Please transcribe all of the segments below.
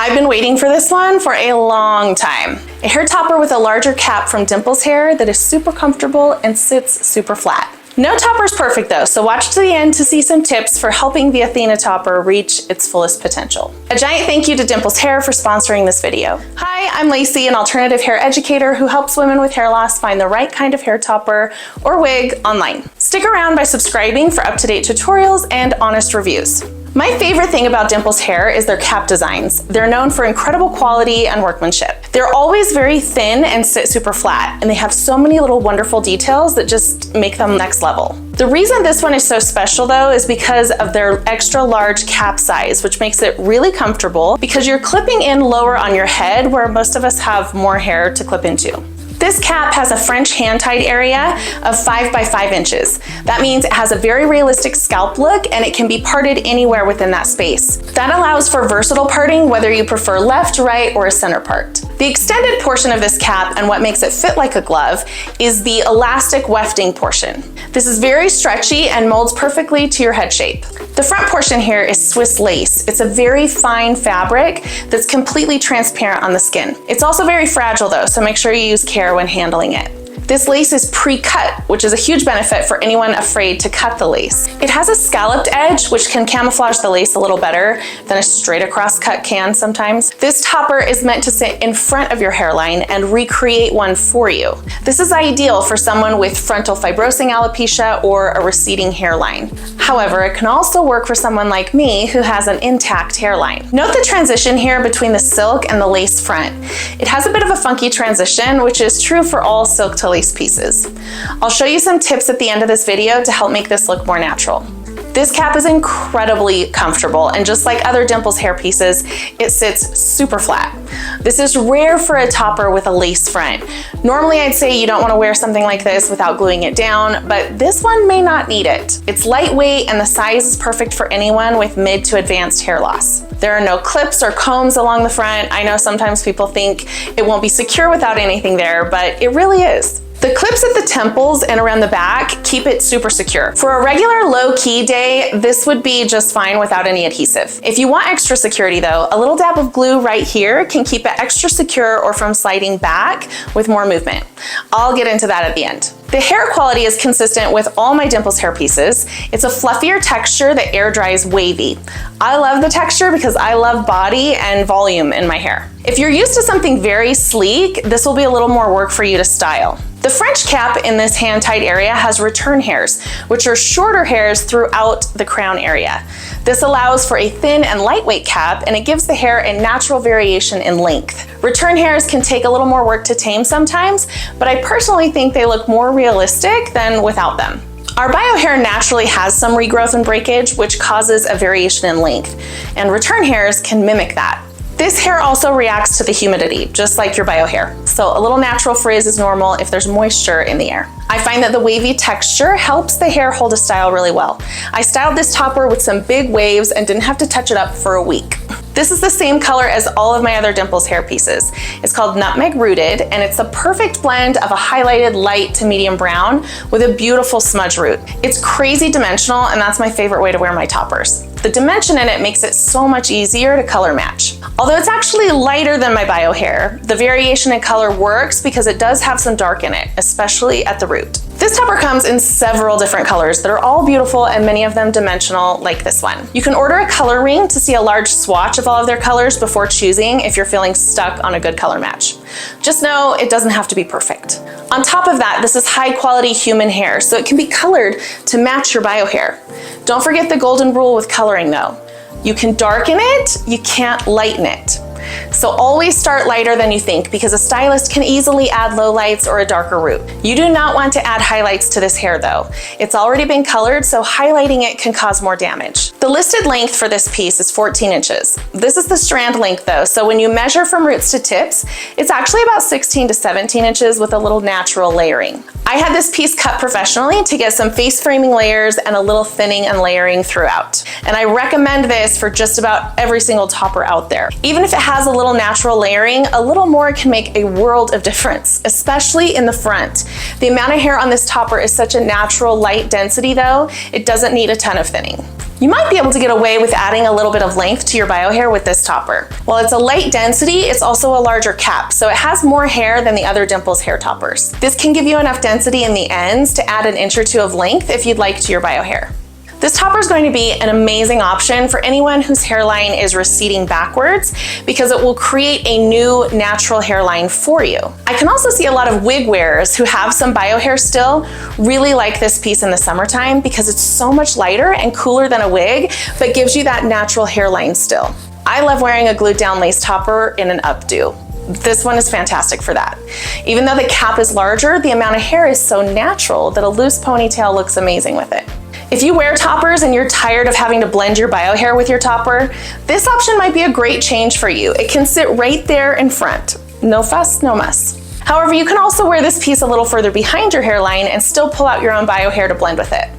I've been waiting for this one for a long time. A hair topper with a larger cap from Dimples Hair that is super comfortable and sits super flat. No topper is perfect though, so watch to the end to see some tips for helping the Athena topper reach its fullest potential. A giant thank you to Dimples Hair for sponsoring this video. Hi, I'm Lacie, an alternative hair educator who helps women with hair loss find the right kind of hair topper or wig online. Stick around by subscribing for up-to-date tutorials and honest reviews. My favorite thing about Dimples Hair is their cap designs. They're known for incredible quality and workmanship. They're always very thin and sit super flat, and they have so many little wonderful details that just make them next level. The reason this one is so special though is because of their extra large cap size, which makes it really comfortable because you're clipping in lower on your head where most of us have more hair to clip into. This cap has a French hand-tied area of 5 by 5 inches. That means it has a very realistic scalp look and it can be parted anywhere within that space. That allows for versatile parting whether you prefer left, right, or a center part. The extended portion of this cap and what makes it fit like a glove is the elastic wefting portion. This is very stretchy and molds perfectly to your head shape. The front portion here is Swiss lace. It's a very fine fabric that's completely transparent on the skin. It's also very fragile though, so make sure you use care when handling it. This lace is pre-cut, which is a huge benefit for anyone afraid to cut the lace. It has a scalloped edge, which can camouflage the lace a little better than a straight across cut can sometimes. This topper is meant to sit in front of your hairline and recreate one for you. This is ideal for someone with frontal fibrosing alopecia or a receding hairline. However, it can also work for someone like me who has an intact hairline. Note the transition here between the silk and the lace front. It has a bit of a funky transition, which is true for all silk to lace pieces. I'll show you some tips at the end of this video to help make this look more natural. This cap is incredibly comfortable, and just like other Dimples hair pieces, it sits super flat. This is rare for a topper with a lace front. Normally I'd say you don't want to wear something like this without gluing it down, but this one may not need it. It's lightweight and the size is perfect for anyone with mid to advanced hair loss. There are no clips or combs along the front. I know sometimes people think it won't be secure without anything there, but it really is. The clips at the temples and around the back keep it super secure. For a regular low-key day, this would be just fine without any adhesive. If you want extra security though, a little dab of glue right here can keep it extra secure or from sliding back with more movement. I'll get into that at the end. The hair quality is consistent with all my Dimples hair pieces. It's a fluffier texture that air dries wavy. I love the texture because I love body and volume in my hair. If you're used to something very sleek, this will be a little more work for you to style. The French cap in this hand-tied area has return hairs, which are shorter hairs throughout the crown area. This allows for a thin and lightweight cap, and it gives the hair a natural variation in length. Return hairs can take a little more work to tame sometimes, but I personally think they look more realistic than without them. Our bio hair naturally has some regrowth and breakage, which causes a variation in length, and return hairs can mimic that. This hair also reacts to the humidity, just like your bio hair. So a little natural frizz is normal if there's moisture in the air. I find that the wavy texture helps the hair hold a style really well. I styled this topper with some big waves and didn't have to touch it up for a week. This is the same color as all of my other Dimples hair pieces. It's called Nutmeg Rooted, and it's a perfect blend of a highlighted light to medium brown with a beautiful smudge root. It's crazy dimensional, and that's my favorite way to wear my toppers. The dimension in it makes it so much easier to color match. Although it's actually lighter than my bio hair, the variation in color works because it does have some dark in it, especially at the root. This topper comes in several different colors that are all beautiful and many of them dimensional like this one. You can order a color ring to see a large swatch of all of their colors before choosing if you're feeling stuck on a good color match. Just know it doesn't have to be perfect. On top of that, this is high quality human hair, so it can be colored to match your bio hair. Don't forget the golden rule with coloring though. You can darken it, you can't lighten it. So always start lighter than you think because a stylist can easily add low lights or a darker root. You do not want to add highlights to this hair though. It's already been colored, so highlighting it can cause more damage. The listed length for this piece is 14 inches. This is the strand length though, so when you measure from roots to tips, it's actually about 16 to 17 inches with a little natural layering. I had this piece cut professionally to get some face framing layers and a little thinning and layering throughout. And I recommend this for just about every single topper out there. Even if it has a little natural layering, a little more can make a world of difference, especially in the front. The amount of hair on this topper is such a natural light density though, it doesn't need a ton of thinning. You might be able to get away with adding a little bit of length to your bio hair with this topper. While it's a light density, it's also a larger cap, so it has more hair than the other Dimples hair toppers. This can give you enough density in the ends to add an inch or two of length if you'd like to your bio hair. This topper is going to be an amazing option for anyone whose hairline is receding backwards because it will create a new natural hairline for you. I can also see a lot of wig wearers who have some bio hair still really like this piece in the summertime because it's so much lighter and cooler than a wig, but gives you that natural hairline still. I love wearing a glued down lace topper in an updo. This one is fantastic for that. Even though the cap is larger, the amount of hair is so natural that a loose ponytail looks amazing with it. If you wear toppers and you're tired of having to blend your bio hair with your topper, this option might be a great change for you. It can sit right there in front. No fuss, no muss. However, you can also wear this piece a little further behind your hairline and still pull out your own bio hair to blend with it.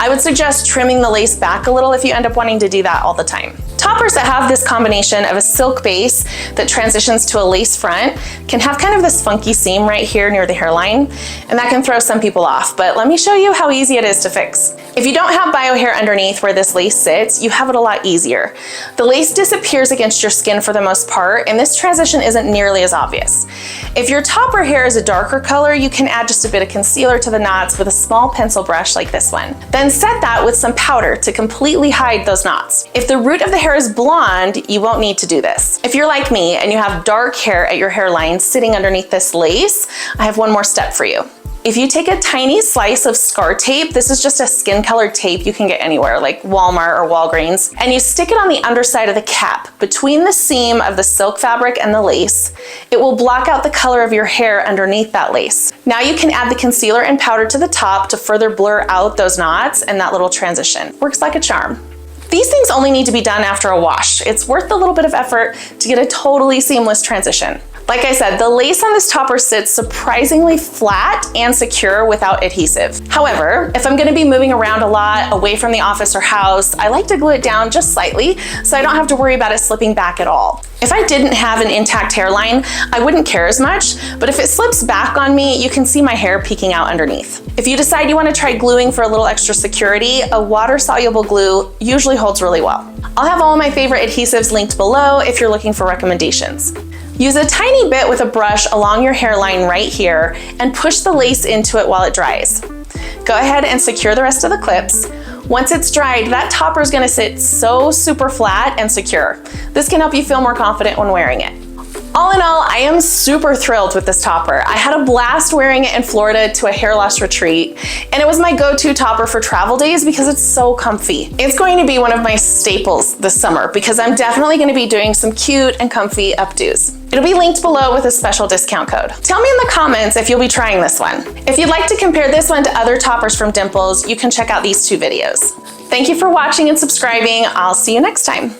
I would suggest trimming the lace back a little if you end up wanting to do that all the time. Toppers that have this combination of a silk base that transitions to a lace front can have kind of this funky seam right here near the hairline, and that can throw some people off, but let me show you how easy it is to fix. If you don't have bio hair underneath where this lace sits, you have it a lot easier. The lace disappears against your skin for the most part, and this transition isn't nearly as obvious. If your topper hair is a darker color, you can add just a bit of concealer to the knots with a small pencil brush like this one. Then set that with some powder to completely hide those knots. If the root of the hair is blonde, you won't need to do this. If you're like me and you have dark hair at your hairline sitting underneath this lace, I have one more step for you. If you take a tiny slice of scar tape, this is just a skin colored tape you can get anywhere like Walmart or Walgreens, and you stick it on the underside of the cap between the seam of the silk fabric and the lace, it will block out the color of your hair underneath that lace. Now you can add the concealer and powder to the top to further blur out those knots and that little transition. Works like a charm. These things only need to be done after a wash. It's worth the little bit of effort to get a totally seamless transition. Like I said, the lace on this topper sits surprisingly flat and secure without adhesive. However, if I'm gonna be moving around a lot, away from the office or house, I like to glue it down just slightly so I don't have to worry about it slipping back at all. If I didn't have an intact hairline, I wouldn't care as much, but if it slips back on me, you can see my hair peeking out underneath. If you decide you want to try gluing for a little extra security, a water-soluble glue usually holds really well. I'll have all of my favorite adhesives linked below if you're looking for recommendations. Use a tiny bit with a brush along your hairline right here and push the lace into it while it dries. Go ahead and secure the rest of the clips. Once it's dried, that topper is gonna sit so super flat and secure. This can help you feel more confident when wearing it. All in all, I am super thrilled with this topper. I had a blast wearing it in Florida to a hair loss retreat, and it was my go-to topper for travel days because it's so comfy. It's going to be one of my staples this summer because I'm definitely gonna be doing some cute and comfy updos. It'll be linked below with a special discount code. Tell me in the comments if you'll be trying this one. If you'd like to compare this one to other toppers from Dimples, you can check out these two videos. Thank you for watching and subscribing. I'll see you next time.